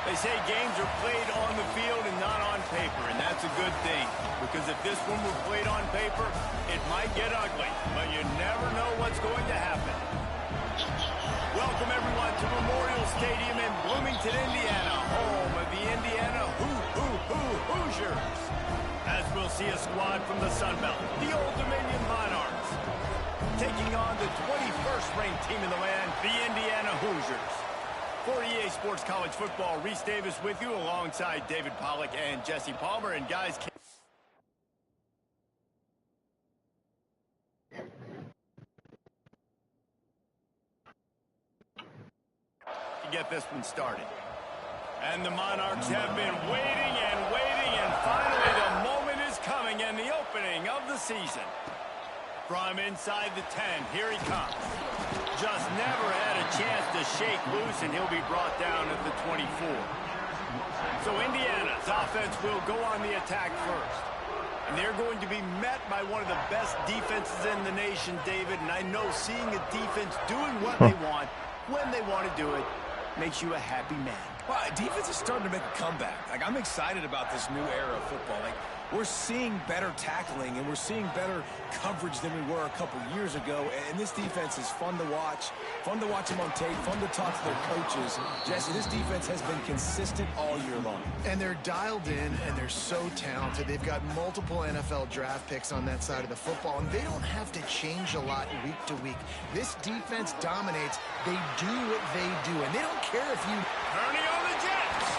They say games are played on the field and not on paper, and that's a good thing. Because if this one were played on paper, it might get ugly. But you never know what's going to happen. Welcome, everyone, to Memorial Stadium in Bloomington, Indiana, home of the Indiana Hoosiers. As we'll see a squad from the Sun Belt, the Old Dominion Monarchs, taking on the 21st ranked team in the land, the Indiana Hoosiers. For EA Sports College Football, Reese Davis with you alongside David Pollack and Jesse Palmer. And guys, to get this one started. And the Monarchs have been waiting and waiting, and finally the moment is coming and the opening of the season. From inside the 10, here he comes. Just never had a chance to shake loose, and he'll be brought down at the 24. So Indiana's offense will go on the attack first. And they're going to be met by one of the best defenses in the nation, David. And I know seeing a defense doing what they want, when they want to do it, makes you a happy man. Well, defense is starting to make a comeback. Like, I'm excited about this new era of football. Like, we're seeing better tackling, and we're seeing better coverage than we were a couple years ago. And this defense is fun to watch them on tape, fun to talk to their coaches. Jesse, this defense has been consistent all year long. And they're dialed in, and they're so talented. They've got multiple NFL draft picks on that side of the football, and they don't have to change a lot week to week. This defense dominates. They do what they do, and they don't care if you... Ernie on the Jets.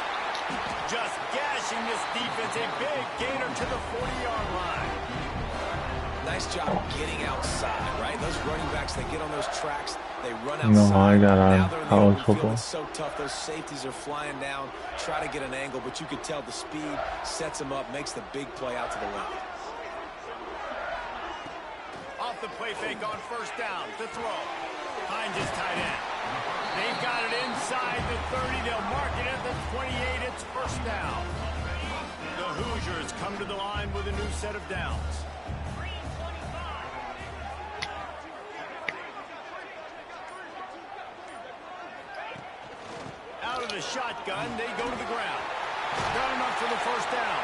Just gashing this defense, a big gainer to the 40-yard line. Nice job getting outside, right? Those running backs, they get on those tracks, they run outside. No, I got now they're in the college open football. field. It's so tough. Those safeties are flying down, try to get an angle, but you could tell the speed sets them up, makes the big play out to the left. Off the play fake on first down to throw. Hines is tight end. They've got it inside the 30. They'll mark it at the 28. It's first down. The Hoosiers come to the line with a new set of downs. Out of the shotgun, they go to the ground. Got enough for the first down.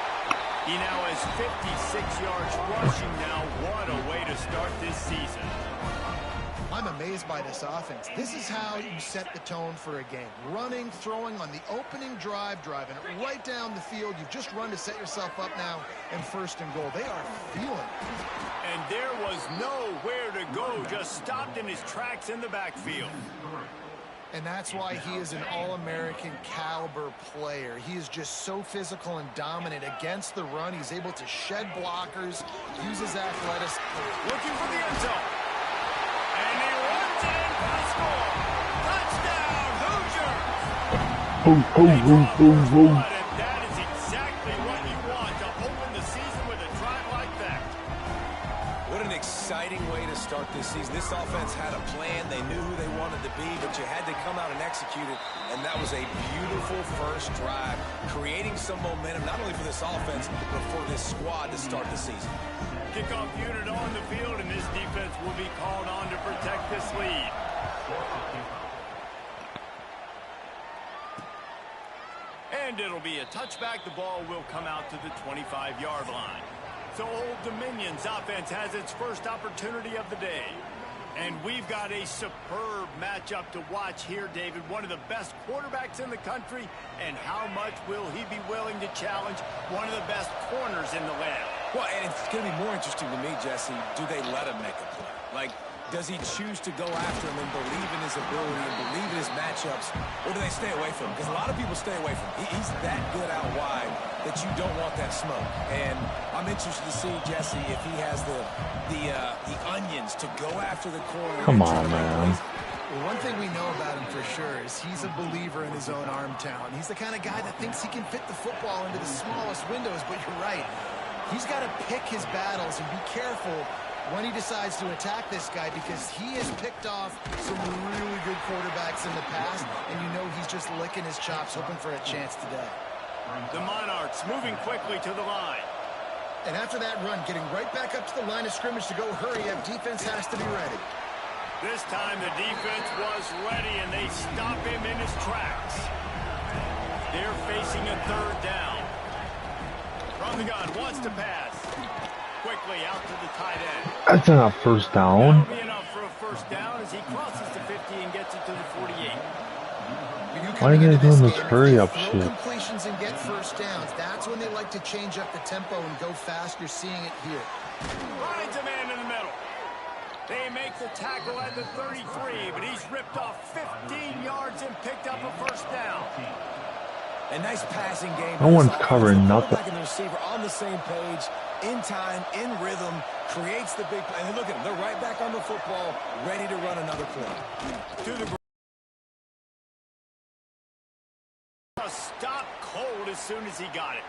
He now has 56 yards rushing now. What a way to start this season. I'm amazed by this offense. This is how you set the tone for a game. Running, throwing on the opening drive, driving it right down the field. You've just run to set yourself up now in first and goal. They are feeling it. And there was nowhere to go. Just stopped in his tracks in the backfield. And that's why he is an All-American caliber player. He is just so physical and dominant against the run. He's able to shed blockers, use his athletics. Looking for the end zone. And he runs in for the score. Touchdown, Hoosiers! And that is exactly what you want to open the season with a drive like that. What an exciting way to start this season. This offense had a plan. They knew who they wanted to be, but you had to come out and execute it. And that was a beautiful first drive, creating some momentum, not only for this offense, but for this squad to start the season. Kickoff unit on the field, and this defense will be called on to protect this lead. And it'll be a touchback. The ball will come out to the 25-yard line. So Old Dominion's offense has its first opportunity of the day. And we've got a superb matchup to watch here, David. One of the best quarterbacks in the country. And how much will he be willing to challenge one of the best corners in the land? Well, and it's going to be more interesting to me, Jesse, do they let him make a play? Like, does he choose to go after him and believe in his ability and believe in his matchups, or do they stay away from him? Because a lot of people stay away from him. He's that good out wide that you don't want that smoke. And I'm interested to see, Jesse, if he has the onions to go after the corner. Come on, man. Well, one thing we know about him for sure is he's a believer in his own arm talent. He's the kind of guy that thinks he can fit the football into the smallest windows, but you're right. He's got to pick his battles and be careful when he decides to attack this guy, because he has picked off some really good quarterbacks in the past, and you know he's just licking his chops, hoping for a chance today. The Monarchs moving quickly to the line. And after that run, getting right back up to the line of scrimmage to go hurry up, defense has to be ready. This time the defense was ready, and they stop him in his tracks. They're facing a third down. From the gun, wants to pass. Quickly out to the tight end. That's not first down. That'll be enough for a first down as he crosses the 50 and gets it to the 48. Why are they doing this hurry-up shit? Completions and get first downs. That's when they like to change up the tempo and go fast. You're seeing it here. Finds a man in the middle. They make the tackle at the 33, but he's ripped off 15 yards and picked up a first down. A nice passing game. No one's covering nothing. And the receiver on the same page, in time, in rhythm, creates the big play. And look at them. They're right back on the football, ready to run another play. To the stop cold as soon as he got it.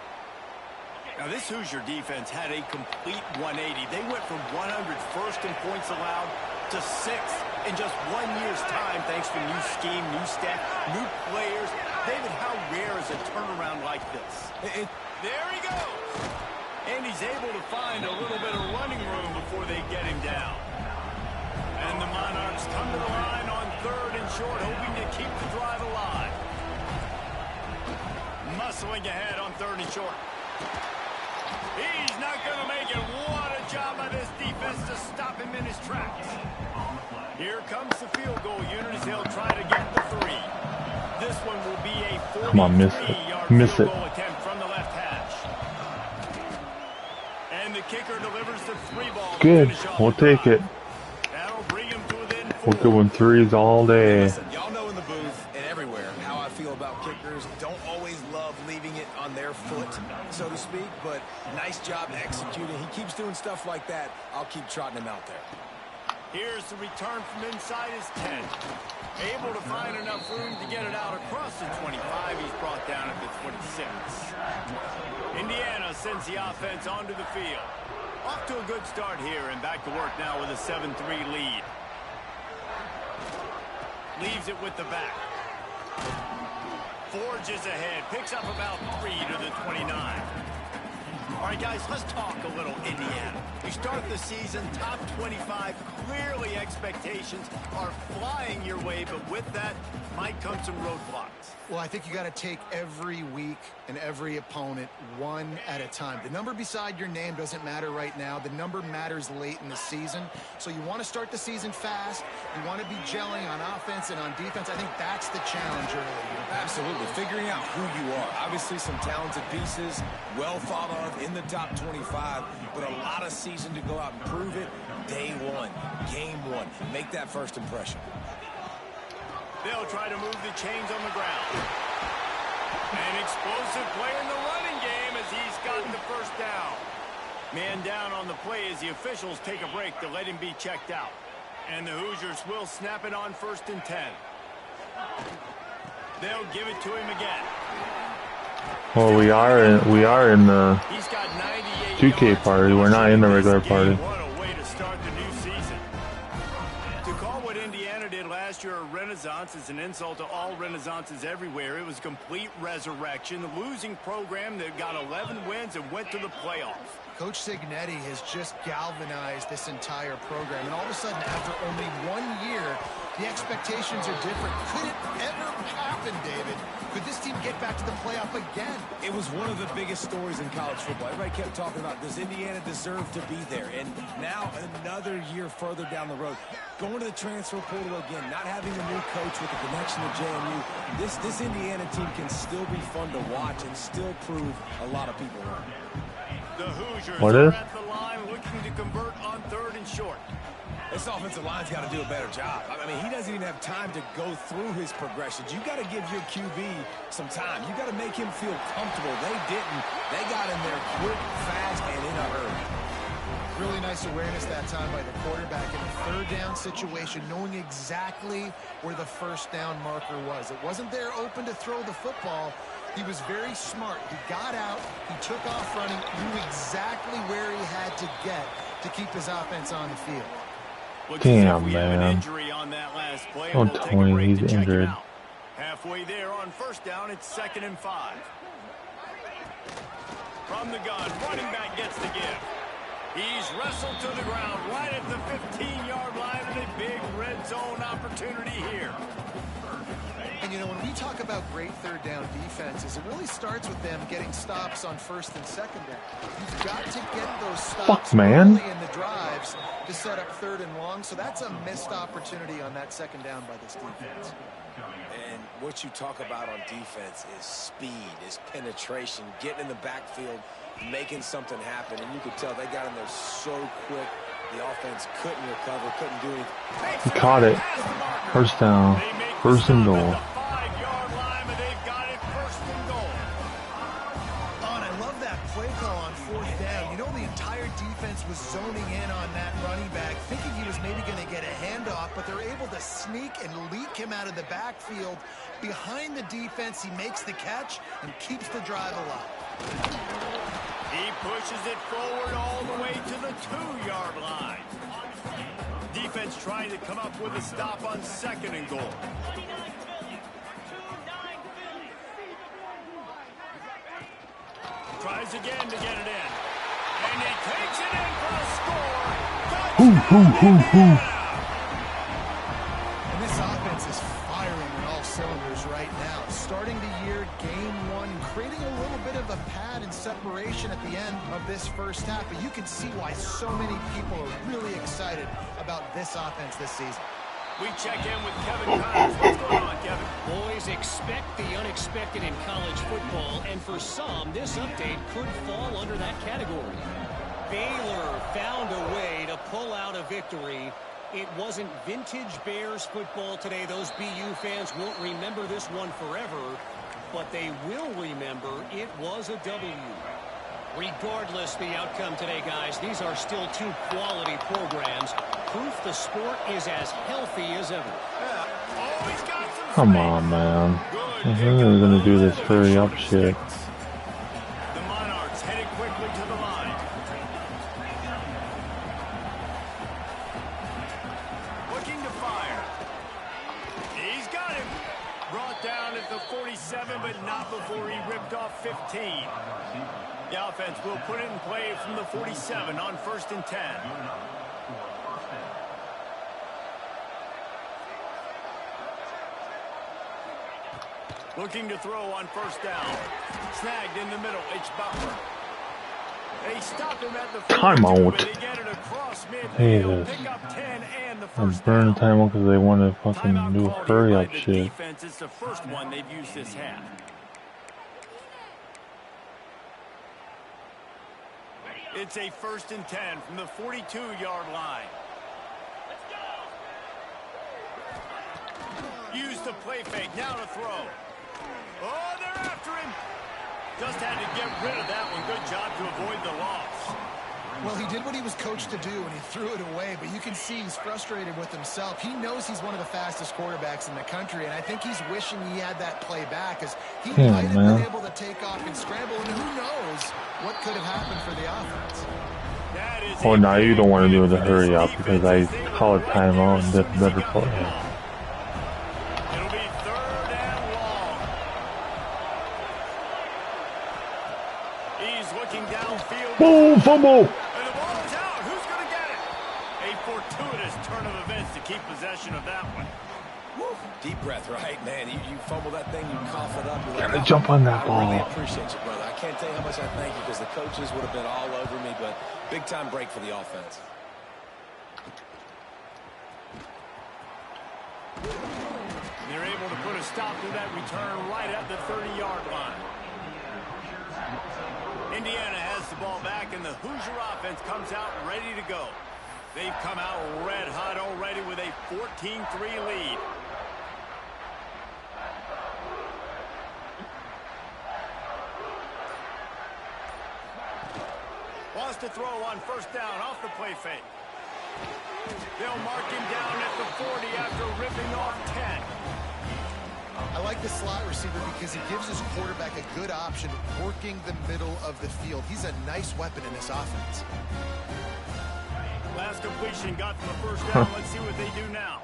Now, this Hoosier defense had a complete 180. They went from 101st in points allowed to 6th in just 1 year's time, thanks to new scheme, new staff, new players. David, how rare is a turnaround like this? There he goes. And he's able to find a little bit of running room before they get him down. And the Monarchs come to the line on 3rd and short, hoping to keep the drive alive. Muscling ahead on 3rd and short. He's not going to make it. What a job by this defense to stop him in his tracks. Here comes the field goal unit as they'll try to get the 3. This one will be a 43-yard field goal attempt from the left hash. And the kicker delivers the 3-ball. Good. We'll take it. That'll bring him to within 4. We're doing threes all day. Listen, y'all know in the booth and everywhere how I feel about kickers. Don't always love leaving it on their foot, so to speak, but nice job executing. He keeps doing stuff like that. I'll keep trotting him out there. Here's the return from inside his 10. Able to find enough room to get it out across the 25. He's brought down at the 26. Indiana sends the offense onto the field. Off to a good start here and back to work now with a 7-3 lead. Leaves it with the back. Forges ahead. Picks up about 3 to the 29. All right, guys, let's talk a little Indiana. You start the season top 25. Clearly, expectations are flying your way, but with that might come some roadblocks. Well, I think you got to take every week and every opponent one at a time. The number beside your name doesn't matter right now. The number matters late in the season. So you want to start the season fast. You want to be gelling on offense and on defense. I think that's the challenge early. Absolutely. Figuring out who you are. Obviously, some talented pieces, well thought of in the top 25, but a lot of season to go out and prove it. Day 1, game 1. Make that first impression. They'll try to move the chains on the ground. An explosive play in the running game as he's gotten the first down. Man down on the play as the officials take a break to let him be checked out. And the Hoosiers will snap it on 1st and 10. They'll give it to him again. Well, we are in the 2K party. We're not in the regular party. What a way to start the new season. To call what Indiana did last year a renaissance is an insult to all renaissances everywhere. It was complete resurrection. The losing program that got 11 wins and went to the playoffs. Coach Cignetti has just galvanized this entire program. And all of a sudden, after only 1 year, the expectations are different. Could it ever happen, David? Could this team get back to the playoff again? It was one of the biggest stories in college football. Everybody kept talking about, does Indiana deserve to be there? And now another year further down the road, going to the transfer portal again, not having a new coach with a connection to JMU. This Indiana team can still be fun to watch and still prove a lot of people wrong. The Hoosiers What are is? at the line looking to convert on 3rd and short. This offensive line's got to do a better job. I mean, he doesn't even have time to go through his progressions. You got to give your QB some time. You got to make him feel comfortable. They didn't. They got in there quick, fast, and in a hurry. Really nice awareness that time by the quarterback in a 3rd down situation, knowing exactly where the 1st down marker was. It wasn't there open to throw the football. He was very smart. He got out, he took off running, knew exactly where he had to get to keep his offense on the field. Damn, man. Don't tell me he's injured. Halfway there on 1st down, it's 2nd and 5. From the gun, running back gets the give. He's wrestled to the ground right at the 15-yard line, and a big red zone opportunity here. And you know, when we talk about great third down defenses, it really starts with them getting stops on first and second down. You've got to get those stops early in the drives to set up third and long, so that's a missed opportunity on that second down by this defense. And what you talk about on defense is speed, is penetration, getting in the backfield, making something happen. And you could tell they got in there so quick. The offense couldn't recover, couldn't do anything. He caught it. First down. First and goal. Oh, and I love that play call on fourth down. You know, the entire defense was zoning in on that running back, thinking he was maybe going to get a handoff, but they're able to sneak and leak him out of the backfield. Behind the defense, he makes the catch and keeps the drive alive. He pushes it forward all the way to the 2-yard line. Defense trying to come up with a stop on second and goal. Tries again to get it in. And he takes it in for a score. And this offense is firing on all cylinders right now. Starting the year, game one, creating a little bit of a pad and separation at the end of this first half. But you can see why so many people are really excited about this offense this season. We check in with Kevin Connors. What's going on, Kevin? Boys, expect the unexpected in college football, and for some, this update could fall under that category. Baylor found a way to pull out a victory. It wasn't vintage Bears football today. Those BU fans won't remember this one forever, but they will remember it was a W. Regardless the outcome today, guys, these are still two quality programs. Proof the sport is as healthy as ever. Come on, man. I'm really gonna do this hurry up shit. The Monarchs headed quickly to the line. Looking to fire. He's got him. Brought down at the 47, but not before he ripped off 15. The offense will put it in play from the 47 on 1st and 10. Looking to throw on 1st down. Snagged in the middle. It's Butler. They stop him at the timeout. They get it across midfield. Pick up 10 and the I'm first burning down. timeout because they want to fucking do hurry up shit. Defense is the first one they've used this half. It's a 1st and 10 from the 42-yard line. Use the play fake. Now to throw. Oh, they're after him. Just had to get rid of that one. Good job to avoid the loss. Well, he did what he was coached to do, and he threw it away, but you can see he's frustrated with himself. He knows he's one of the fastest quarterbacks in the country, and I think he's wishing he had that play back, as he might have been able to take off and scramble, and who knows what could have happened for the offense. Oh, now you don't want to do the hurry up because I call it timeout and that's better for you. It'll be 3rd and long. He's looking downfield. Boom, fumble! And the ball is out. Who's going to get it? A fortuitous turn of events to keep possession of that one. Woo. Deep breath, right, man? You fumble that thing, you cough it up. Gotta jump on that ball. I really appreciate you, brother. I can't tell you how much I thank you because the coaches would have been all over me, but big time break for the offense. They're able to put a stop to that return right at the 30-yard line. Indiana has the ball back, and the Hoosier offense comes out ready to go. They've come out red hot already with a 14-3 lead. Wants to throw on 1st down off the play fake. They'll mark him down at the 40 after ripping off 10. I like the slot receiver because he gives his quarterback a good option working the middle of the field. He's a nice weapon in this offense. Last completion got to the 1st down. Let's see what they do now.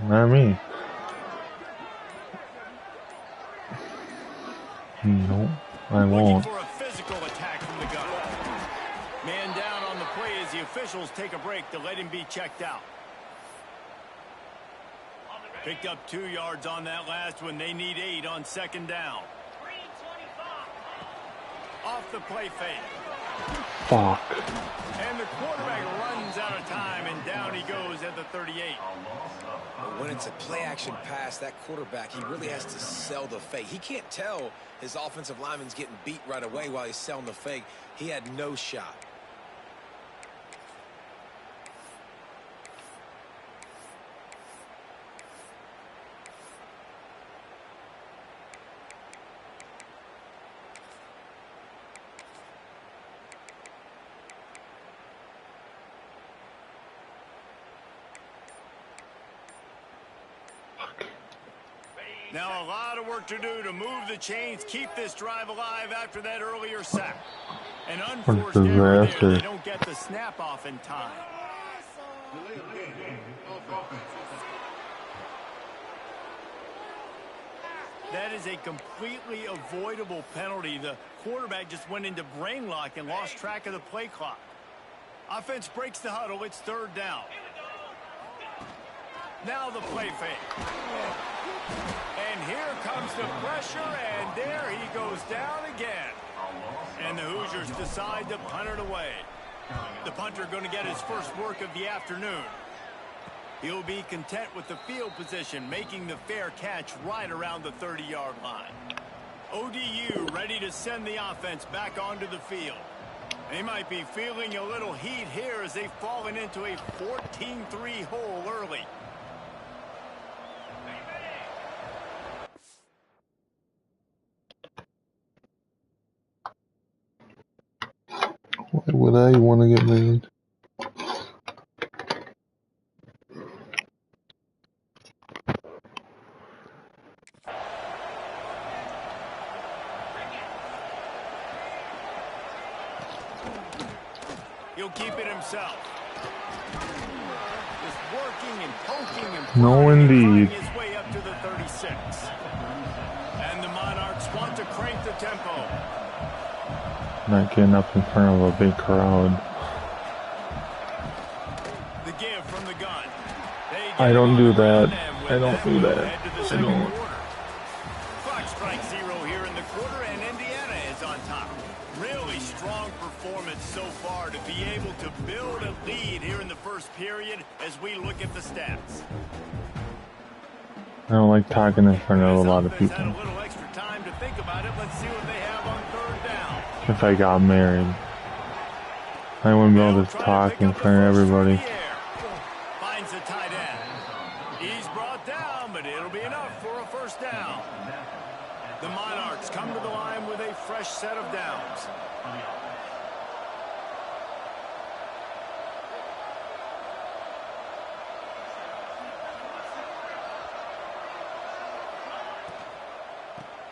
Not me. No, I won't. For a physical attack from the gun. Man down on the play as the officials take a break to let him be checked out. Picked up 2 yards on that last one. They need 8 on second down. Off the play fake. Fuck. And the quarterback runs out of time, and down he goes at the 38. But when it's a play-action pass, that quarterback, he really has to sell the fake. He can't tell his offensive lineman's getting beat right away while he's selling the fake. He had no shot. Now a lot of work to do to move the chains, keep this drive alive after that earlier sack. An unforced error there. They don't get the snap off in time. That is a completely avoidable penalty. The quarterback just went into brain lock and lost track of the play clock. Offense breaks the huddle. It's third down. Now the play fake. And here comes the pressure, and there he goes down again. And the Hoosiers decide to punt it away. The punter going to get his first work of the afternoon. He'll be content with the field position, making the fair catch right around the 30-yard line. ODU ready to send the offense back onto the field. They might be feeling a little heat here as they've fallen into a 14-3 hole early. Why would I want to get married? He'll keep it himself. Just working and poking and no, indeed. His way up to the 36. And the Monarchs want to crank the tempo. Not getting up in front of a big crowd. The give from the gun. I don't do that. I don't do that. I don't. Clock strikes 0 here in the quarter, and Indiana is on top. Really strong performance so far to be able to build a lead here in the first period as we look at the stats. I don't like talking in front of a lot of people. Had a little extra time to think about it. Let's see what they have on third down. If I got married, I wouldn't be able to talk in front of everybody. Finds the tight end. He's brought down, but it'll be enough for a first down. The Monarchs come to the line with a fresh set of downs.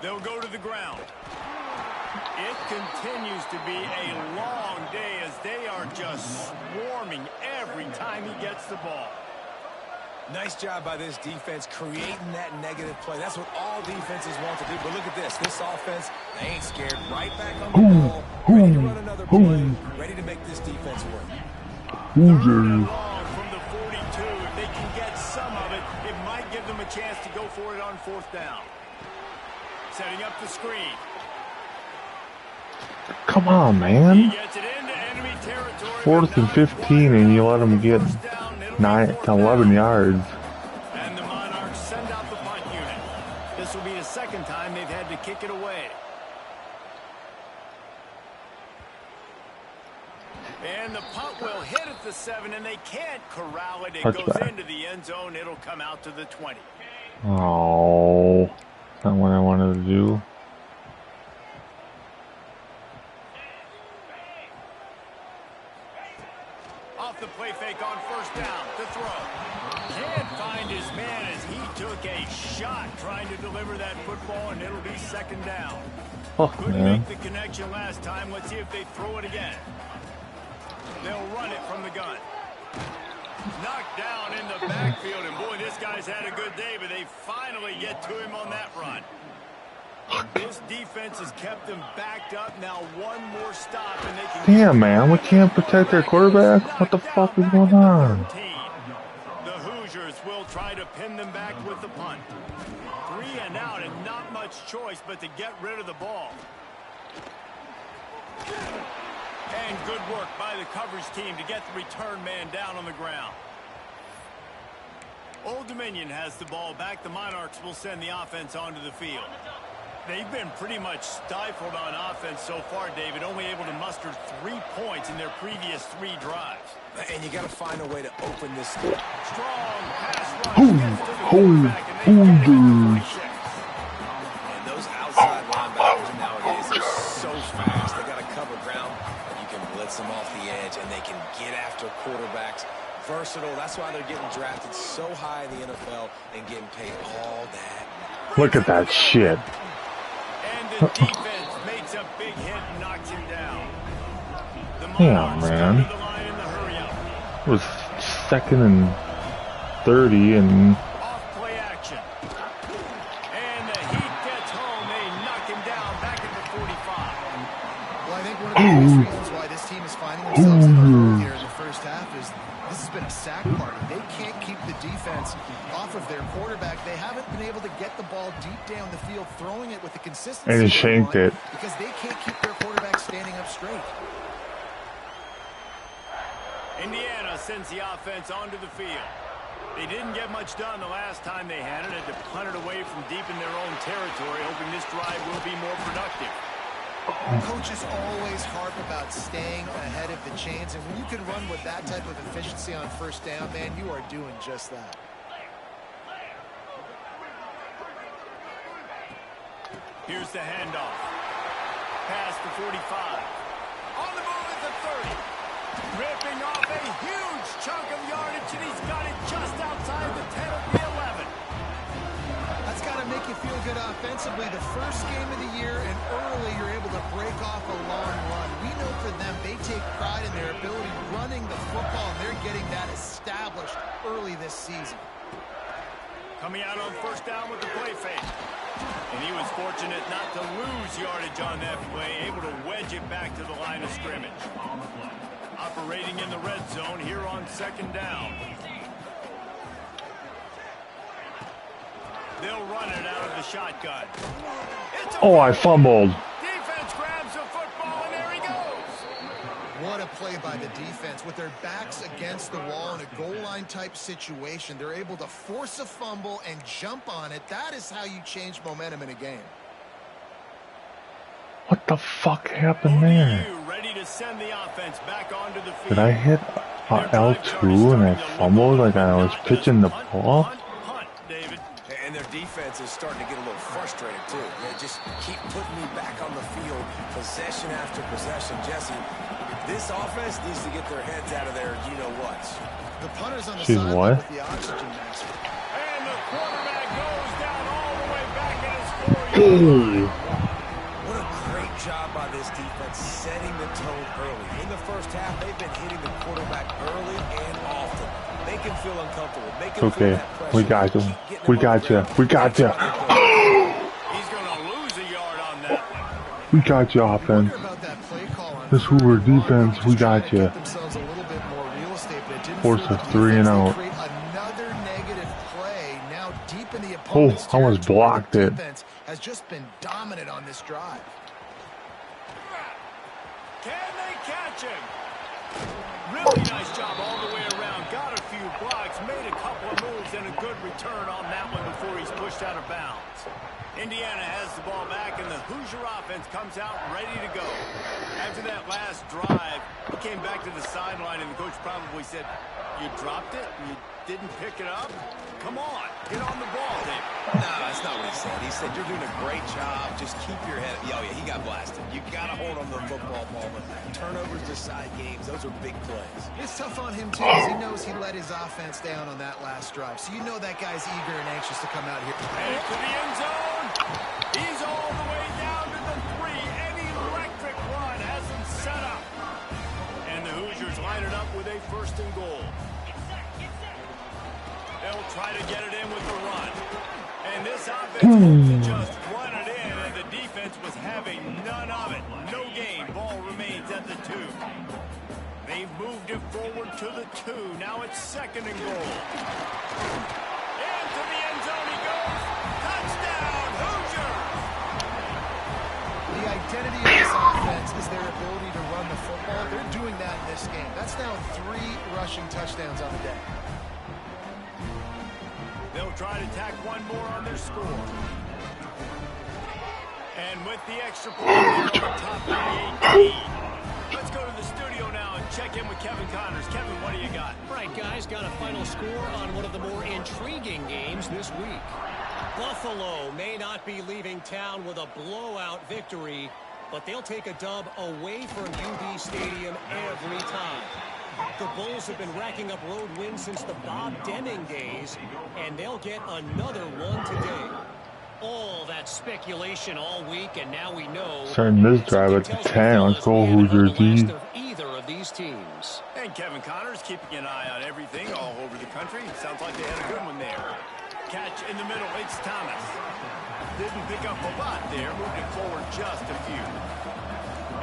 They'll go to the ground. It continues to be a long day as they are just swarming every time he gets the ball. Nice job by this defense creating that negative play. That's what all defenses want to do. But look at this. This offense, they ain't scared. Right back on the ball. Ready to run another play. Ready to make this defense work. From the 42, if they can get some of it, it might give them a chance to go for it on fourth down. Setting up the screen. Come on, man. 4th and 15, and you let them get 9 to 11 yards. And the Monarchs send out the punt unit. This will be the second time they've had to kick it away. And the punt will hit at the 7, and they can't corral it. It goes into the end zone. It'll come out to the 20. Oh, not what I wanted to do. Off the play fake on first down to throw. Can't find his man as he took a shot trying to deliver that football, and it'll be second down. Couldn't make the connection last time. Let's see if they throw it again. They'll run it from the gun. Knocked down in the backfield, and boy, this guy's had a good day, but they finally get to him on that run. This defense has kept them backed up. Now one more stop, and they can... Damn, man, we can't protect their quarterback? What the fuck is going on? The Hoosiers will try to pin them back with the punt. 3 and out, and not much choice but to get rid of the ball. And good work by the coverage team to get the return man down on the ground. Old Dominion has the ball back. The Monarchs will send the offense onto the field. They've been pretty much stifled on offense so far, David, only able to muster 3 points in their previous 3 drives. And you got to find a way to open this. Strong pass rush. And those outside linebackers nowadays are so fast. They got to cover ground, and you can blitz them off the edge, and they can get after quarterbacks. Versatile. That's why they're getting drafted so high in the NFL and getting paid all that. Look at that shit. And the defense makes a big hit and knocks him down. Yeah, man. It was 2nd and 30 and off play action. And the Heat gets home. They knock him down back at the 45. Well, I think one of the biggest reasons why this team is finding themselves in a hole here in the first half is this has been a sack party. They can't keep the defense off of their quarterback. They haven't been able to get the ball deep down the field, throwing it with the consistency. And he shanked it. Because they can't keep their quarterback standing up straight. Indiana sends the offense onto the field. They didn't get much done the last time they had it. Had to punt it away from deep in their own territory, hoping this drive will be more productive. Coaches always harp about staying ahead of the chains, and when you can run with that type of efficiency on first down, man, you are doing just that. Here's the handoff. Past the 45. On the move at the 30. Ripping off a huge chunk of yardage, and he's got it just outside the 10 of the 11. That's got to make you feel good offensively. The first game of the year, and early you're able to break off a long run. We know for them, they take pride in their ability running the football, and they're getting that established early this season. Coming out on first down with the play fake. And he was fortunate not to lose yardage on that play, able to wedge it back to the line of scrimmage. Operating in the red zone here on 2nd down. They'll run it out of the shotgun. Oh, I fumbled. Defense grabs the football, and there he goes. What a play by the defense. With their backs against the wall in a goal line type situation, they're able to force a fumble and jump on it. That is how you change momentum in a game. What the fuck happened there? Ready to send the offense back onto the field. Did I hit L2 and I fumbled like I was pitching the ball? And their defense is starting to get a little frustrated too. They just keep putting me back on the field, possession after possession. Jesse, this offense needs to get their heads out of their you-know-whats. The punter's on the sideline with the oxygen mask. And the quarterback goes down all the way back and is 4 yards. What a great job by this defense setting the tone early. In the first half, they've been hitting the quarterback early and often. Make him feel uncomfortable. Make him feel that pressure. We got you. We got you. We got you. He's going to lose a yard on that one. We got you, offense. This Hoover defense, we got you. Force a 3 and out. Oh, I almost blocked it. Has just been dominant on this drive. Can they catch him? Really nice job all the way around. Got a few blocks, made a couple of moves, and a good return on that one before he's pushed out of bounds. Indiana has the ball back, and the Hoosier offense comes out ready to go. After that last drive, he came back to the sideline, and the coach probably said, "You dropped it? You didn't pick it up? Come on, get on the ball, David." No, that's not what he said. He said, "You're doing a great job. Just keep your head." Oh, yeah, he got blasted. You got to hold on to the football, Palmer. Turnovers decide games. Those are big plays. It's tough on him, too, because he knows he let his offense down on that last drive. So you know that guy's eager and anxious to come out here. And to the end zone. He's all the way down to the 3. An electric run has him set up. And the Hoosiers line it up with a 1st and goal. They'll try to get it in with the run. And this offense wants to just run it in, and the defense was having none of it. No gain. Ball remains at the 2. They've moved it forward to the 2. Now it's 2nd and goal. To the end zone he goes. Touchdown, Hoosiers! The identity of this offense is their ability to run the football. They're doing that in this game. That's now 3 rushing touchdowns on the day. They'll try to tack one more on their score. And with the extra point, they're on top of the 18. Let's go to the studio now and check in with Kevin Connors. Kevin, what do you got? Right, guys, got a final score on one of the more intriguing games this week. Buffalo may not be leaving town with a blowout victory, but they'll take a dub away from UB Stadium every time. The Bulls have been racking up road wins since the Bob Deming days, and they'll get another one today. All that speculation all week, and now we know. Starting this drive at the 10. Let's go, Hoosiers. Either of these teams. And Kevin Connors keeping an eye on everything all over the country. Sounds like they had a good one there. Catch in the middle, it's Thomas. Didn't pick up a lot there, moved it forward just a few.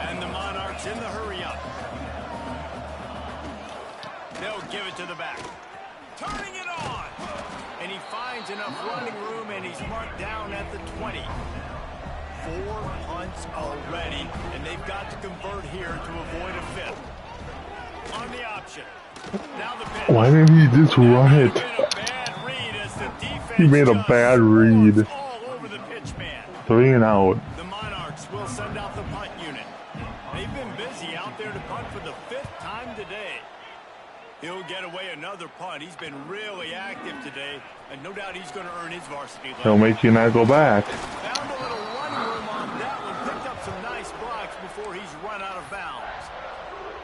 And the Monarchs in the hurry-up. They'll give it to the back. Turning it on! And he finds enough running room, and he's marked down at the 20. 4 punts already, and they've got to convert here to avoid a 5th. On the option. Now the pitch. Why didn't he just run it? He made a bad read. All over the pitch man. 3 and out. The Monarchs will send out the punt unit. They've been busy out there to punt for the 5th time today. He'll get away another punt. He's been really active today, and no doubt he's going to earn his varsity level. He'll make you not go back. Found a little running room on that one. Picked up some nice blocks before he's run out of bounds.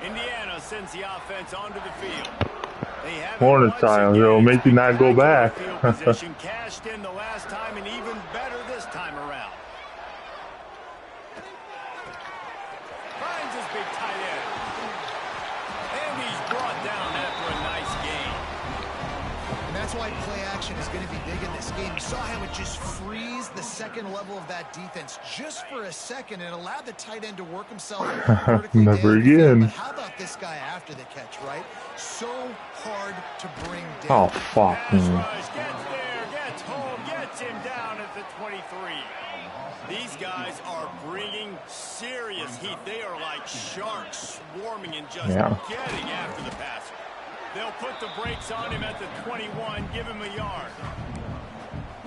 Indiana sends the offense onto the field. Hornet style. He'll make you not go back. Position cashed in the last time, and even better this time around. Finds his big tight end. And he's brought down after a nice game. And that's why play action is going to be big in this game. You saw how it just frees the second level of that defense just for a second and allowed the tight end to work himself vertically Never down. again. But how about this guy after the catch, right? So hard to bring down. Oh, fuck. Pass rush, gets there, gets home, gets him down at the 23. These guys are bringing serious heat. They are like sharks swarming and just getting after the passer. They'll put the brakes on him at the 21, give him a yard.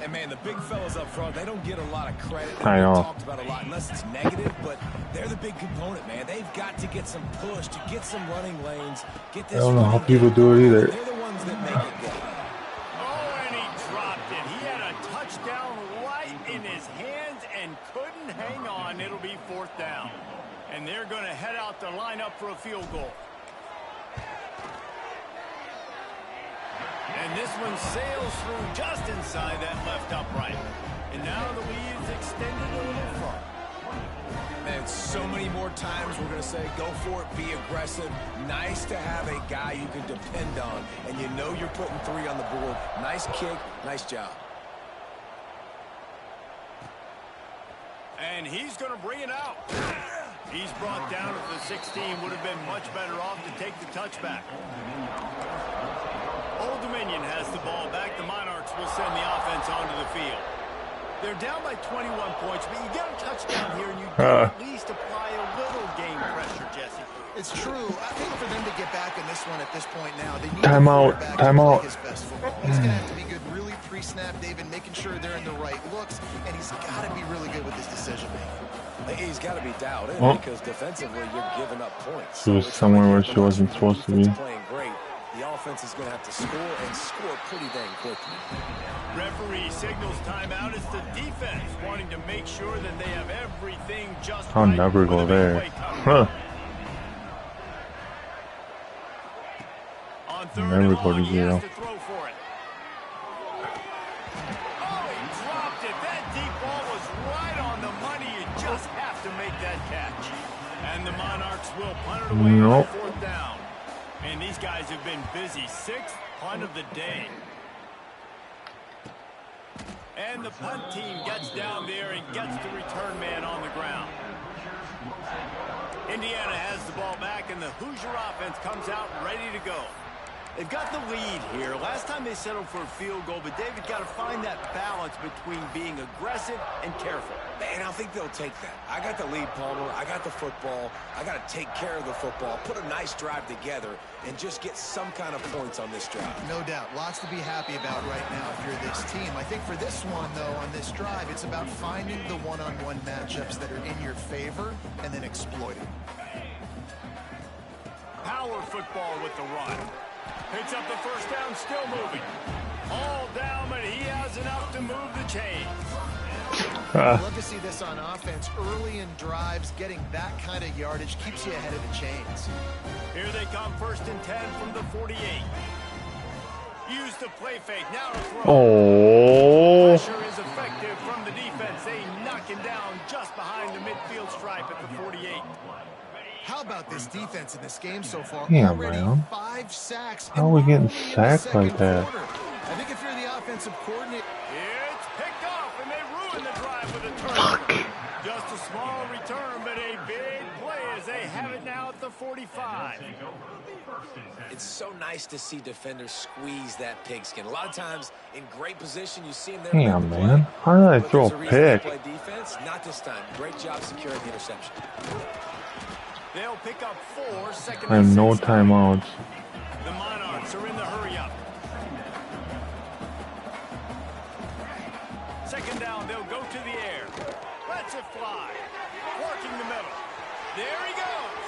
And, man, the big fellas up front, they don't get a lot of credit. I know. Talked about a lot, unless it's negative, but they're the big component, man. They've got to get some push, to get some running lanes, get this. I don't know how people do it either. They're the ones that make it go. Oh, and he dropped it. He had a touchdown right in his hands and couldn't hang on. It'll be 4th down. And they're going to head out to line up for a field goal. And this one sails through just inside that left upright. And now the lead is extended a little far. Man, so many more times we're going to say, go for it, be aggressive. Nice to have a guy you can depend on. And you know you're putting 3 on the board. Nice kick, nice job. And he's going to bring it out. He's brought down at the 16. Would have been much better off to take the touchback. Old Dominion has the ball back. The Monarchs will send the offense onto the field. They're down by 21 points, but you get a touchdown here, and you can at least apply a little game pressure, Jesse. It's true. I think for them to get back in this one at this point now, they need Timeout. Timeout. his best football. He's going to have to be good really pre-snap, David, making sure they're in the right looks, and he's got to be really good with his decision-making. He's got to be dialed in because defensively you're giving up points. She was somewhere where she wasn't supposed to be. Playing great. The offense is going to have to score and score pretty dang quickly. Referee signals timeout. It's the defense wanting to make sure that they have everything just I'll right. never go there. Huh. On third Never and go to long, he zero. has to throw for it. Oh, he dropped it. That deep ball was right on the money. You just have to make that catch. And the Monarchs will punt it away on 4th down. And these guys have been busy. 6th punt of the day. And the punt team gets down there and gets the return man on the ground. Indiana has the ball back, and the Hoosier offense comes out ready to go. They've got the lead here. Last time they settled for a field goal, but David got to find that balance between being aggressive and careful. And I think they'll take that. I got the lead, Palmer. I got the football. I got to take care of the football, put a nice drive together, and just get some kind of points on this drive. No doubt. Lots to be happy about right now if you're this team. I think for this one, though, on this drive, it's about finding the one-on-one matchups that are in your favor and then exploiting. Power football with the run. Picks up the first down, still moving. All down, but he has enough to move the chains. I'd love to see this on offense. Early in drives, getting that kind of yardage keeps you ahead of the chains. Here they come, 1st and 10 from the 48. Use the play fake, now to throw. Oh. Pressure is effective from the defense. They knock him down just behind the midfield stripe at the 48. How about this defense in this game so far? Yeah, Already man. 5 sacks. How are we getting sacked like that? Quarter. I think if you're the offensive coordinator... It's picked off, and they ruin the drive with a turnover. Just a small return, but a big play as they have it now at the 45. It's so nice to see defenders squeeze that pigskin. A lot of times, in great position, you see them there. Damn, man. How did I throw a pick? Play defense. Not this time. Great job securing the interception. They'll pick up 4, second I have and no 6. timeouts. The Monarchs are in the hurry-up. Second down, they'll go to the air. Lets it fly. Working the middle. There he goes.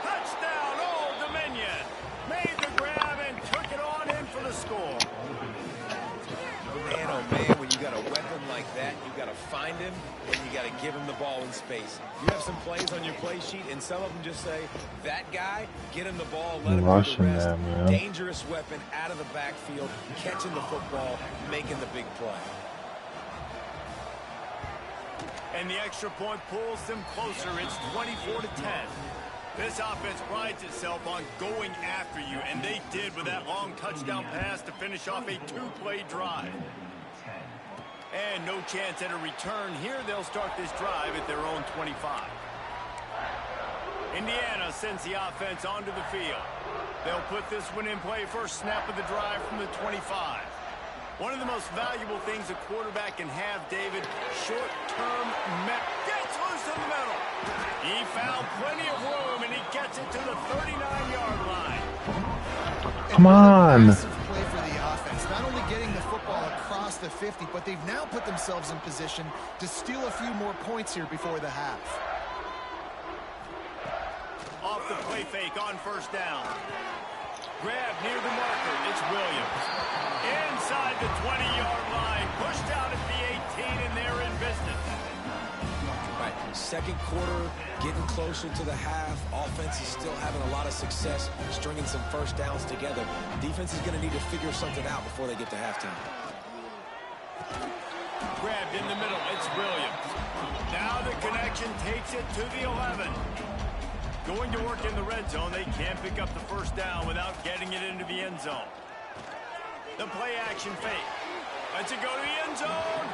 Touchdown, Old Dominion. Made the grab and took it on in for the score. Man, oh man, when you got a weapon like that, you got to find him and you got to give him the ball in space. You have some plays on your play sheet, and some of them just say, that guy, get him the ball, let him do the Rushing rest. that, man. Dangerous weapon out of the backfield, catching the football, making the big play. And the extra point pulls them closer. It's 24-10. This offense prides itself on going after you, and they did with that long touchdown pass to finish off a 2-play drive. And no chance at a return here. They'll start this drive at their own 25. Indiana sends the offense onto the field. They'll put this one in play first snap of the drive from the 25. One of the most valuable things a quarterback can have, David, short-term gets loose in the middle. He found plenty of room, and he gets it to the 39-yard line. Come on. Massive play for the offense. Not only getting the football across the 50, but they've now put themselves in position to steal a few more points here before the half. Off the play fake on first down. Grab near the marker. It's Williams. Inside the 20-yard line. Pushed out at the 18, and they're in business. Right, second quarter, getting closer to the half. Offense is still having a lot of success stringing some first downs together. Defense is going to need to figure something out before they get to halftime. Grabbed in the middle. It's Williams. Now the connection takes it to the 11. Going to work in the red zone. They can't pick up the first down without getting it into the end zone. The play action fake. Lets it go to the end zone.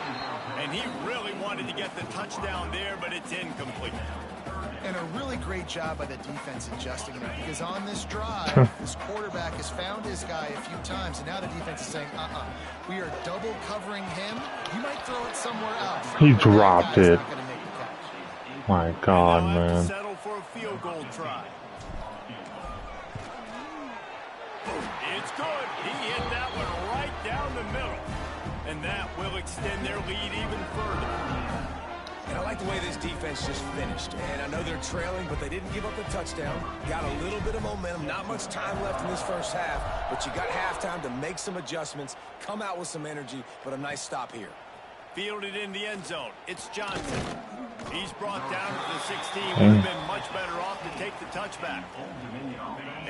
And he really wanted to get the touchdown there, but it's incomplete. And a really great job by the defense adjusting it, because on this drive, this quarterback has found his guy a few times, and now the defense is saying, we are double covering him. You might throw it somewhere else. He dropped it. Not gonna make the catch. My God, They'll have to man. settle for a field goal try. It's good. He hit that one right down the middle. And that will extend their lead even further. And I like the way this defense just finished. And I know they're trailing, but they didn't give up the touchdown. Got a little bit of momentum. Not much time left in this first half, but you got halftime to make some adjustments, come out with some energy, but a nice stop here. Fielded in the end zone. It's Johnson. He's brought down to the 16. Would have been much better off to take the touchback.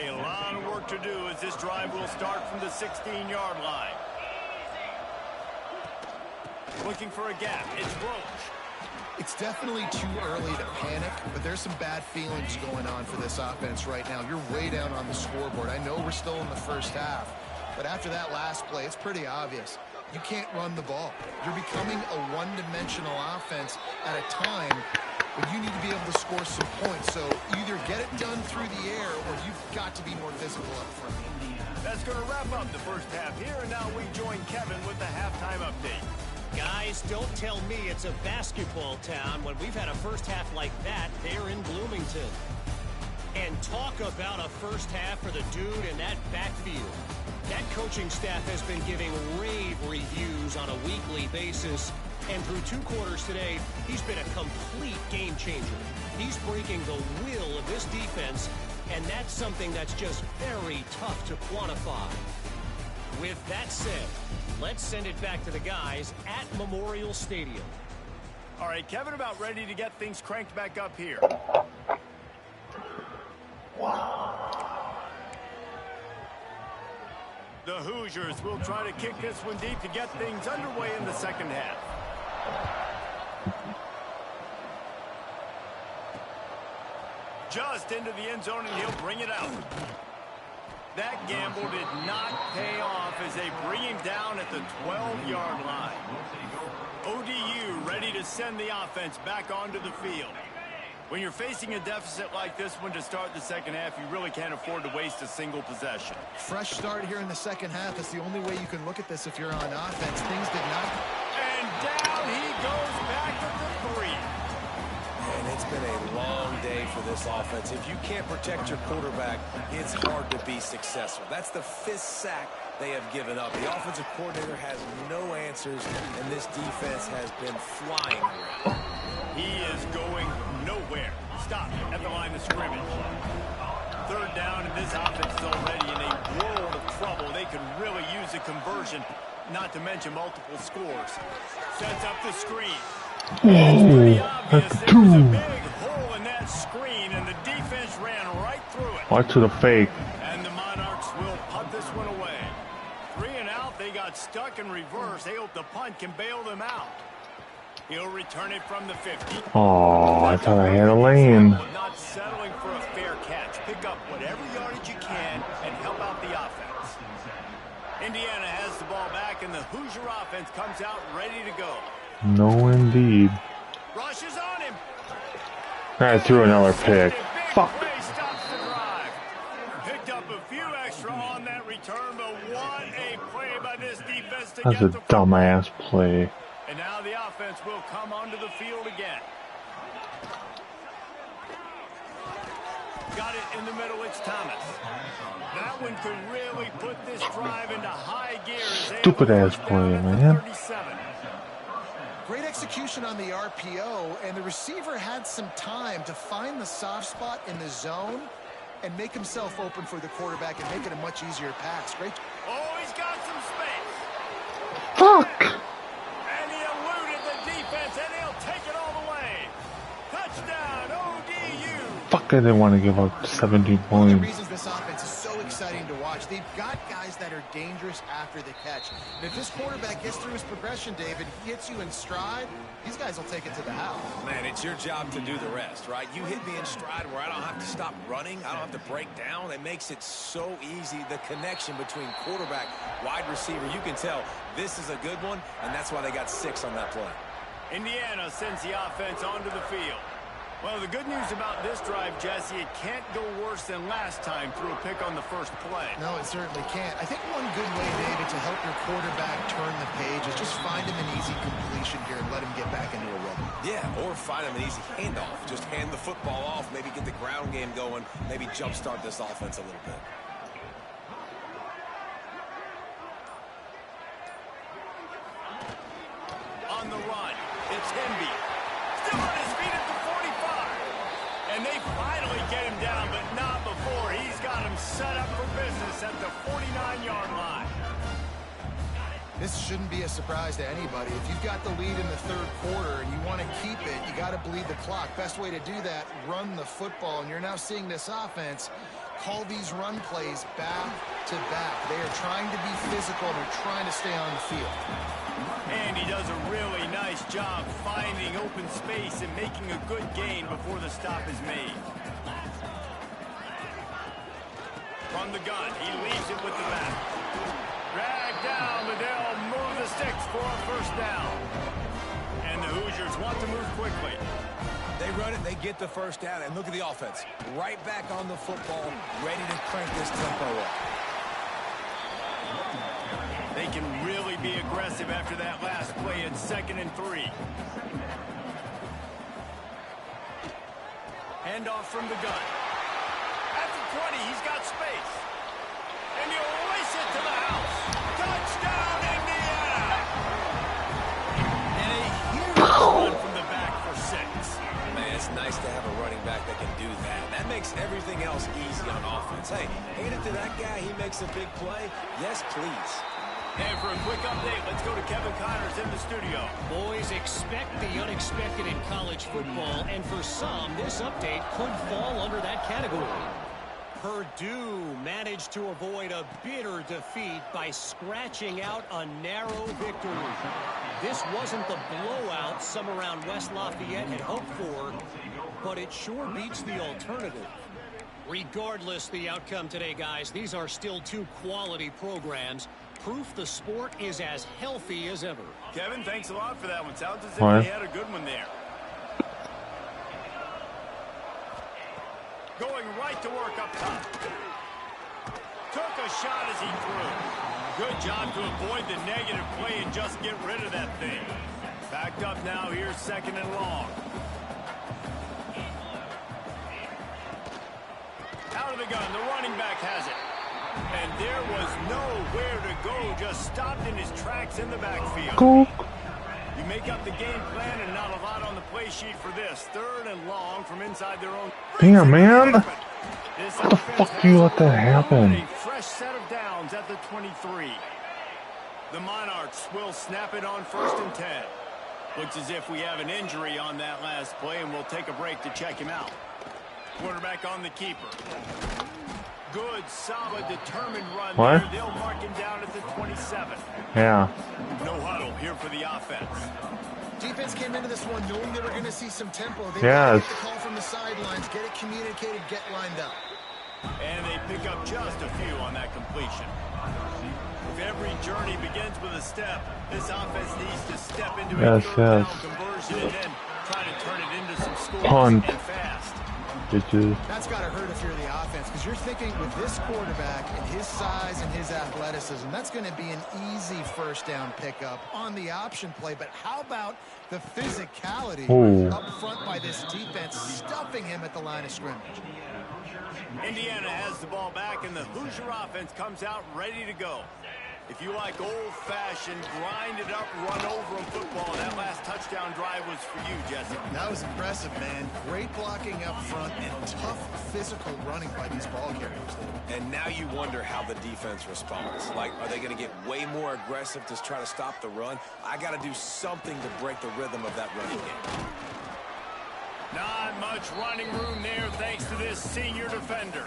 A lot of work to do as this drive will start from the 16-yard line. Looking for a gap. It's Roach. It's definitely too early to panic, but there's some bad feelings going on for this offense right now. You're way down on the scoreboard. I know we're still in the first half, but after that last play, it's pretty obvious. You can't run the ball. You're becoming a one-dimensional offense at a time when you need to be able to score some points. So either get it done through the air, or you've got got to be more physical up front. That's going to wrap up the first half here, and now we join Kevin with the halftime update. Guys, don't tell me it's a basketball town when we've had a first half like that there in Bloomington. And talk about a first half for the dude in that backfield. That coaching staff has been giving rave reviews on a weekly basis. And through 2 quarters today, he's been a complete game changer. He's breaking the will of this defense, and that's something that's just very tough to quantify. With that said, let's send it back to the guys at Memorial Stadium. All right, Kevin, about ready to get things cranked back up here. The Hoosiers will try to kick this one deep to get things underway in the second half. Just into the end zone, and he'll bring it out. That gamble did not pay off as they bring him down at the 12-yard line. ODU ready to send the offense back onto the field. When you're facing a deficit like this one to start the second half, you really can't afford to waste a single possession. Fresh start here in the second half. That's the only way you can look at this if you're on offense. Things did not. And down he goes back at the 3. And it's been a long day for this offense. If you can't protect your quarterback, it's hard to be successful. That's the 5th sack they have given up. The offensive coordinator has no answers, and this defense has been flying around. He is going nowhere. Stop at the line of scrimmage. 3rd down, and this offense is already in a world of trouble. They could really use a conversion, not to mention multiple scores. Sets up the screen. Oh, that's 2. There's a big hole in that screen, and the defense ran right through it. Watch the fake. And the Monarchs will punt this one away. 3 and out, they got stuck in reverse. They hope the punt can bail them out. He'll return it from the 50. Oh, I thought I had a lane. Not settling for a fair catch. Pick up whatever yardage you can and help out the offense. Indiana has the ball back, and the Hoosier offense comes out ready to go. No, indeed. Rushes on him. I threw another pick. Fuck. Play stops the drive. Picked up a few extra on that return, but what a play by this defense to That's get a the football. dumbass play. And now the offense will come onto the field again. Got it in the middle, it's Thomas. That one could really put this drive into high gear. Stupid ass play, man. 37. Great execution on the RPO, and the receiver had some time to find the soft spot in the zone and make himself open for the quarterback and make it a much easier pass. Great. Oh, he's got some space. Fuck. And he eluded the defense, and he'll take it all the way. Touchdown, ODU. Fuck, I didn't want to give up 17 One of the points. reasons this offense is so exciting to watch, they've got guys that are dangerous after the catch. And if this quarterback gets through his progression, David, he hits you in stride, these guys will take it to the house. Man, it's your job to do the rest, right? You hit me in stride where I don't have to stop running. I don't have to break down. It makes it so easy. The connection between quarterback, wide receiver, you can tell this is a good one, and that's why they got 6 on that play. Indiana sends the offense onto the field. Well, the good news about this drive, Jesse, it can't go worse than last time through a pick on the first play. No, it certainly can't. I think one good way, David, to help your quarterback turn the page is just find him an easy completion here and let him get back into a rhythm. Yeah, or find him an easy handoff. Just hand the football off, maybe get the ground game going, maybe jumpstart this offense a little bit. On the run, it's Hemby. Still on his feet at the 45. And they finally get him down, but not before. He's got him set up for business at the 49-yard line. This shouldn't be a surprise to anybody. If you've got the lead in the 3rd quarter and you want to keep it, you got to bleed the clock. Best way to do that, run the football. And you're now seeing this offense call these run plays back to back. They are trying to be physical. They're trying to stay on the field. And he does a really nice job finding open space and making a good gain before the stop is made. From the gun, he leaves it with the back. Drag down, but they'll move the sticks for a first down. And the Hoosiers want to move quickly. They run it, they get the first down, and look at the offense. Right back on the football, ready to crank this tempo up. They can really be aggressive after that last play at 2nd and 3. Handoff from the gun. At the 20, he's got space. And he'll race it to the house. Touchdown, Indiana! And a huge run from the back for 6. Man, it's nice to have a running back that can do that. That makes everything else easy on offense. Hey, hand it to that guy, he makes a big play. Yes, please. And for a quick update, let's go to Kevin Connors in the studio. Boys, expect the unexpected in college football, and for some, this update could fall under that category. Purdue managed to avoid a bitter defeat by scratching out a narrow victory. This wasn't the blowout some around West Lafayette had hoped for, but it sure beats the alternative. Regardless the outcome today, guys, these are still two quality programs. Proof the sport is as healthy as ever. Kevin, thanks a lot for that one. Sounds as if they had a good one there. Going right to work up top. Took a shot as he threw. Good job to avoid the negative play and just get rid of that thing. Backed up now, here's 2nd and long. Out of the gun, the running back has it. And there was nowhere to go, just stopped in his tracks in the backfield. Go. You make up the game plan and not a lot on the play sheet for this. 3rd and long from inside their own. Damn, man. What the fuck do you let that happen? A fresh set of downs at the 23. The Monarchs will snap it on 1st and 10. Looks as if we have an injury on that last play, and we'll take a break to check him out. Quarterback on the keeper. Good, solid, determined run there. They'll mark him down at the 27. Yeah. No huddle here for the offense. Defense came into this one knowing they were going to see some tempo. They yes. Get the call from the sidelines, get it communicated, get lined up. And they pick up just a few on that completion. If every journey begins with a step, this offense needs to step into a third down conversion and then try to turn it into some scores and fast. Bitches. That's got to hurt if you're the offense, because you're thinking with this quarterback and his size and his athleticism, that's going to be an easy 1st down pickup on the option play. But how about the physicality up front by this defense, stuffing him at the line of scrimmage? Indiana has the ball back, and the Hoosier offense comes out ready to go. If you like old-fashioned, grind-it-up, run-over-'em football, that last touchdown drive was for you, Jesse. That was impressive, man. Great blocking up front and tough physical running by these ball carriers. And now you wonder how the defense responds. Like, are they going to get way more aggressive to try to stop the run? I got to do something to break the rhythm of that running game. Not much running room there thanks to this senior defender.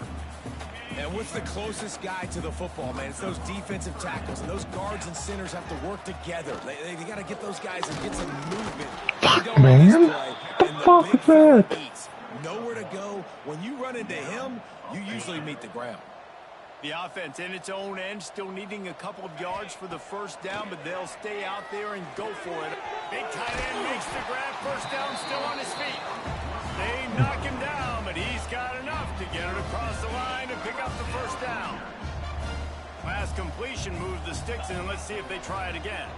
And what's the closest guy to the football, man? It's those defensive tackles, and those guards and centers have to work together. They got to get those guys and get some movement. Fuck, man. What the fuck is that? Nowhere to go. When you run into him, you usually meet the ground. The offense in its own end still needing a couple of yards for the 1st down, but they'll stay out there and go for it. Big tight end makes the grab. 1st down, still on his feet. They knock him down, but he's got enough to get it across the line and pick up the 1st down. Last completion moves the sticks, and let's see if they try it again.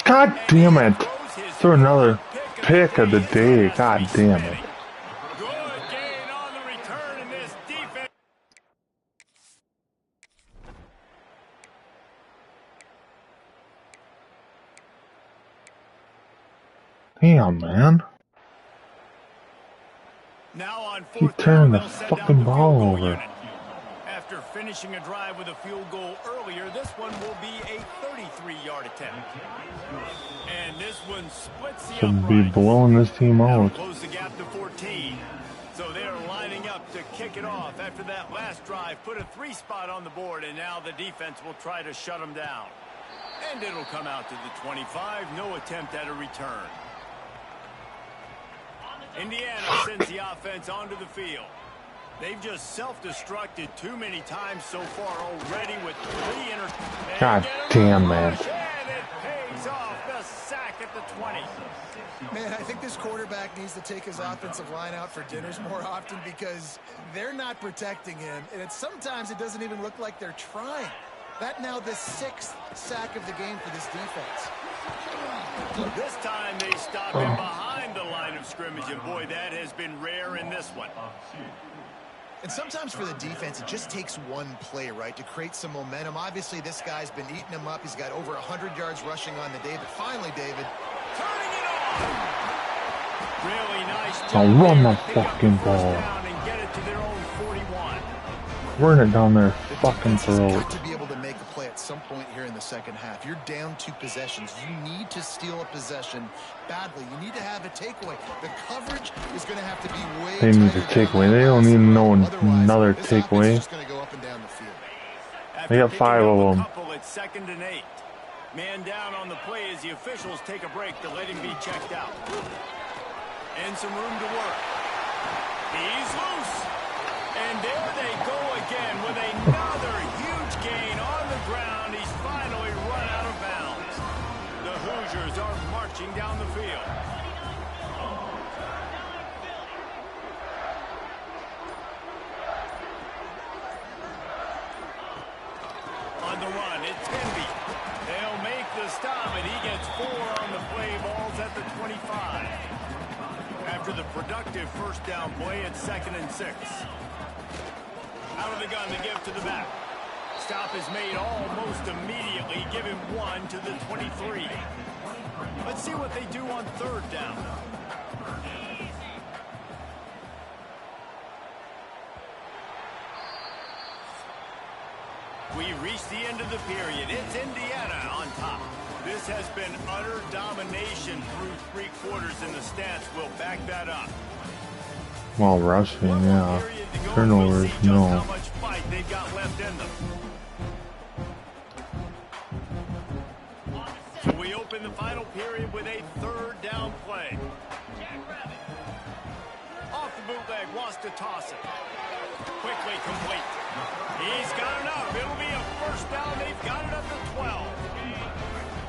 God damn it. Throw another pick of the day. God damn it. Good gain on the return in this defense. Damn, man. Now on 4th Keep down, turning the they'll send out fucking the ball field goal over. unit. After finishing a drive with a field goal earlier, this one will be a 33-yard attempt. And this one splits the Should be uprights. blowing this team That'll out. close the gap to 14. So they're lining up to kick it off after that last drive. Put a 3 spot on the board, and now the defense will try to shut them down. And it'll come out to the 25. No attempt at a return. Indiana sends the offense onto the field. They've just self-destructed too many times so far already with 3 interceptions. God damn, man. And it pays off. The sack at the 20. Man, I think this quarterback needs to take his offensive line out for dinners more often because they're not protecting him. And sometimes it doesn't even look like they're trying. That now the 6th sack of the game for this defense. This time they stop him behind the line of scrimmage, and boy, that has been rare in this one. And sometimes for the defense, it just takes one play, right, to create some momentum. Obviously, this guy's been eating him up. He's got over 100 yards rushing on the day. But finally, David, turning it on. Really nice job. I'll run the fucking ball. And get it to their own 41. Run it down their fucking throat. got to be able to make a play at some point here in the second half. You're down 2 possessions. You need to steal a possession badly. You need to have a takeaway. The coverage is going to have to be way They need a takeaway. They don't need another takeaway. They got 5 of them. At 2nd and 8. Man down on the play as the officials take a break to let him be checked out. And some room to work. He's loose. And there they go again with another huge gain on the ground. He's finally run out of bounds. The Hoosiers are marching down the field. On the run, it's Tenby. They'll make the stop, and he gets 4 on the play. Ball's at the 25. After the productive first down play, it's 2nd and 6. Out of the gun to give to the back. Stop is made almost immediately. Give him 1 to the 23. Let's see what they do on 3rd down. We reach the end of the period. It's Indiana on top. This has been utter domination through 3 quarters, and the stats will back that up. While rushing, yeah. Turnovers, no. How much fight they've got left in them. So we open the final period with a 3rd down play. Off the bootleg, wants to toss it. Quickly complete. He's got enough. It'll be a 1st down. They've got it up to 12.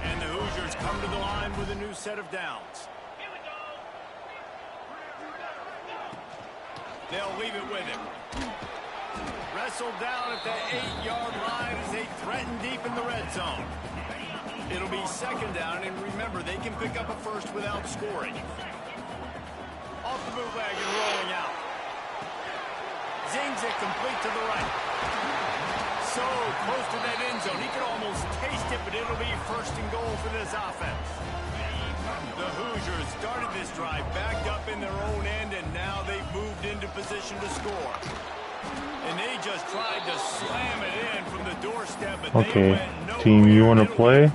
And the Hoosiers come to the line with a new set of downs. They'll leave it with him. Wrestled down at the 8-yard line as they threaten deep in the red zone. It'll be 2nd down, and remember, they can pick up a 1st without scoring. Off the bootleg and rolling out. Zings it complete to the right. So close to that end zone. He could almost taste it, but it'll be 1st and goal for this offense. The Hoosiers started this drive backed up in their own end, and now they've moved into position to score. And they just tried to slam it in from the doorstep, but okay, they went nowhere. team, you want to play?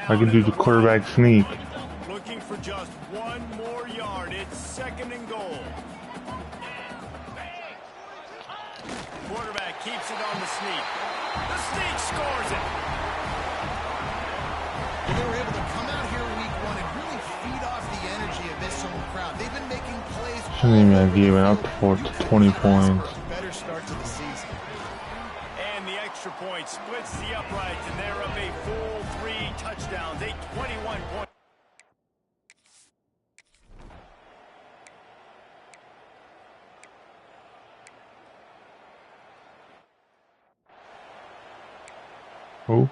I can do the quarterback sneak. Looking for just 1 more yard. It's 2nd and goal. Quarterback keeps it on the sneak. The sneak scores it. Well, they were able to come out here week 1 and really feed off the energy of this home crowd. They've been making plays. Shouldn't even have given up for 20 points. Better start to the season. And the extra point splits the uprights, and they're up a full 3 touchdowns, a 21-point. Oh.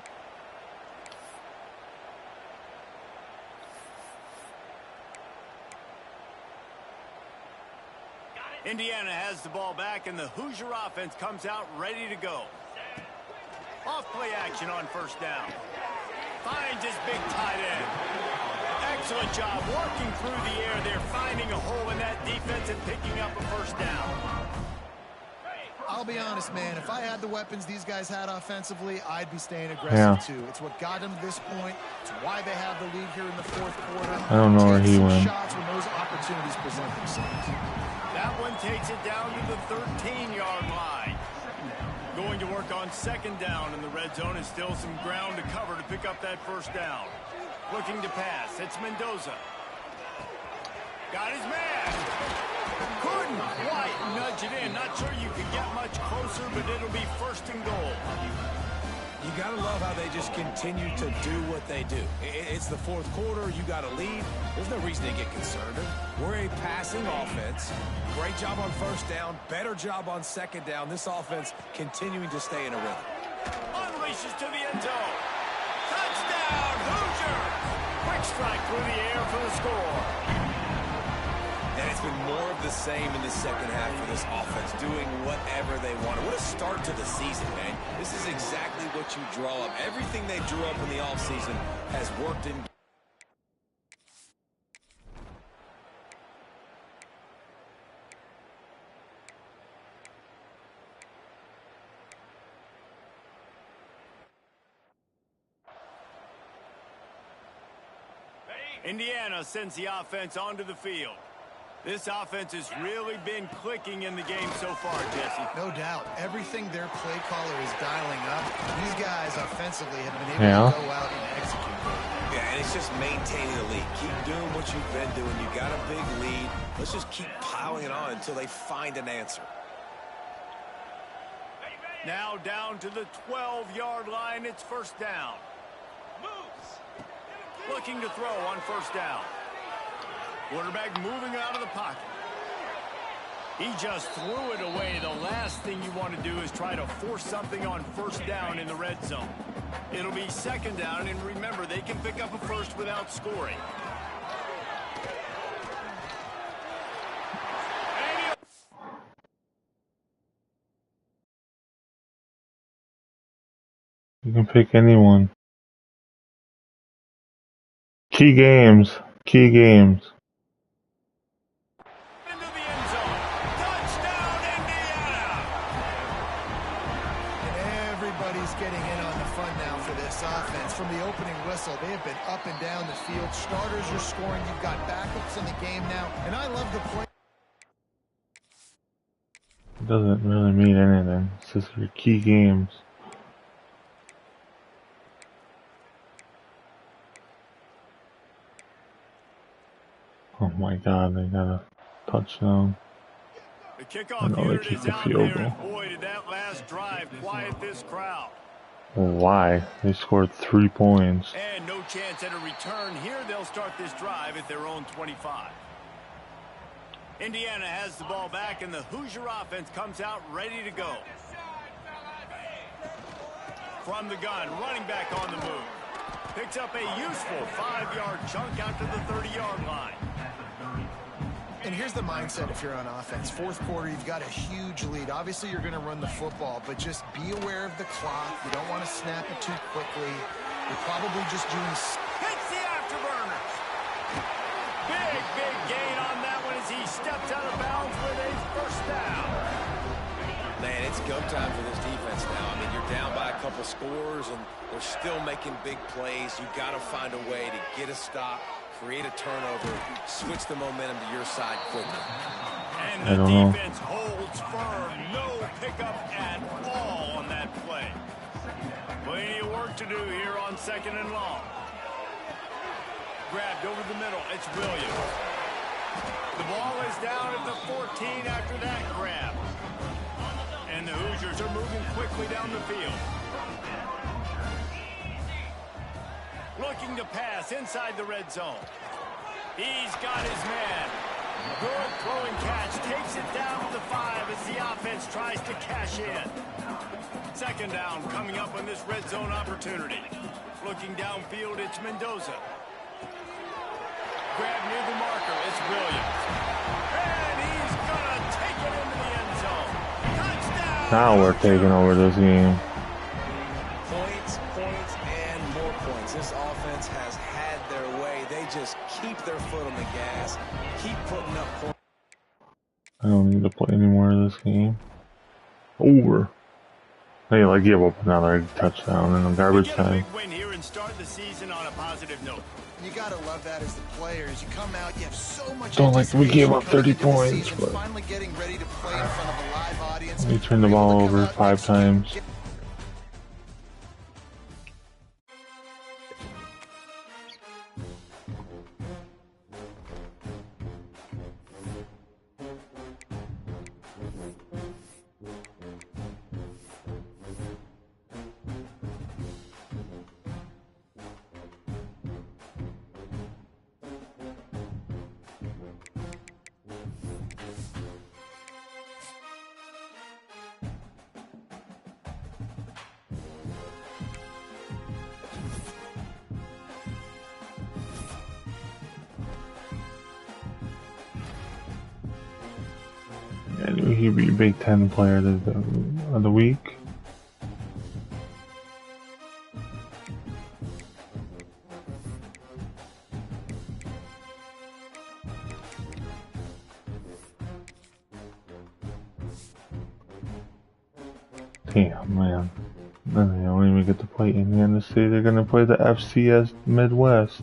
Indiana has the ball back, and the Hoosier offense comes out ready to go. Off-play action on 1st down. Finds his big tight end. Excellent job working through the air. They're finding a hole in that defense and picking up a 1st down. I'll be honest, man. If I had the weapons these guys had offensively, I'd be staying aggressive too. It's what got them to this point. It's why they have the lead here in the 4th quarter. I don't know where he went. Shots when those opportunities present themselves. That one takes it down to the 13-yard line. Going to work on 2nd down in the red zone, and still some ground to cover to pick up that 1st down. Looking to pass. It's Mendoza. Got his man. Couldn't quite nudge it in. Not sure you can get much closer, but it'll be 1st and goal. You got to love how they just continue to do what they do. It's the fourth quarter. You got to lead. There's no reason to get concerned. We're a passing offense. Great job on first down. Better job on second down. This offense continuing to stay in a rhythm. Unleashes to the end zone. Touchdown, Hoosiers! Quick strike through the air for the score. And it's been more of the same in the second half for this offense, doing whatever they want. What a start to the season, man. This is exactly what you draw up. Everything they drew up in the offseason has worked in. Indiana sends the offense onto the field. This offense has really been clicking in the game so far, Jesse. No doubt. Everything their play caller is dialing up, these guys offensively have been able to go out and execute. Yeah, and it's just maintaining the lead. Keep doing what you've been doing. You got a big lead. Let's just keep piling it on until they find an answer. Now down to the 12-yard line. It's first down. Looking to throw on first down. Quarterback moving out of the pocket. He just threw it away. The last thing you want to do is try to force something on first down in the red zone. It'll be second down, and remember, they can pick up a first without scoring. You can pick anyone. Key games. Key games. Into the end zone. Touchdown, Indiana! And everybody's getting in on the fun now for this offense. From the opening whistle, they have been up and down the field. Starters are scoring. You've got backups in the game now. And I love the play. It doesn't really mean anything. It's just your key games. Oh my God, they got a touchdown. The kickoff they unit keep is the out field there, goal. and boy, did that last drive quiet this crowd. Why? They scored 3 points. And no chance at a return here. They'll start this drive at their own 25. Indiana has the ball back, and the Hoosier offense comes out ready to go. From the gun, running back on the move. Picks up a useful 5-yard chunk out to the 30-yard line. And here's the mindset if you're on offense. Fourth quarter, you've got a huge lead. Obviously, you're going to run the football, but just be aware of the clock. You don't want to snap it too quickly. You're probably just doing... Hits the afterburners. Big gain on that one as he steps out of bounds with a first down. Man, it's go time for this defense now. I mean, you're down by a couple scores, and they're still making big plays. You got to find a way to get a stop, create a turnover, switch the momentum to your side quickly. And the defense holds firm. No pickup at all on that play. Plenty of work to do here on second and long. Grabbed over the middle. It's Williams. The ball is down at the 14 after that grab. And the Hoosiers are moving quickly down the field. Looking to pass inside the red zone. He's got his man. Good throwing catch. Takes it down to the 5 as the offense tries to cash in. Second down coming up on this red zone opportunity. Looking downfield, it's Mendoza. Grab near the marker, it's Williams. And he's going to take it into the end zone. Touchdown! Now we're taking over this game. Points, and more points. This offense has had their way. They just keep their foot on the gas, keep putting up points. I don't need to play any more of this game. Over. Hey, I give up another touchdown in a garbage time. Big win here and start the season on a positive note. You gotta love that as the players. You come out, you have so much. Don't like we gave up 30 points, season, but finally getting ready to play in front of a live audience. we turned the ball over 5 times. He'd be Big Ten player of the week. Damn, man. Then they don't even get to play Indiana State. They're going to play the FCS Midwest.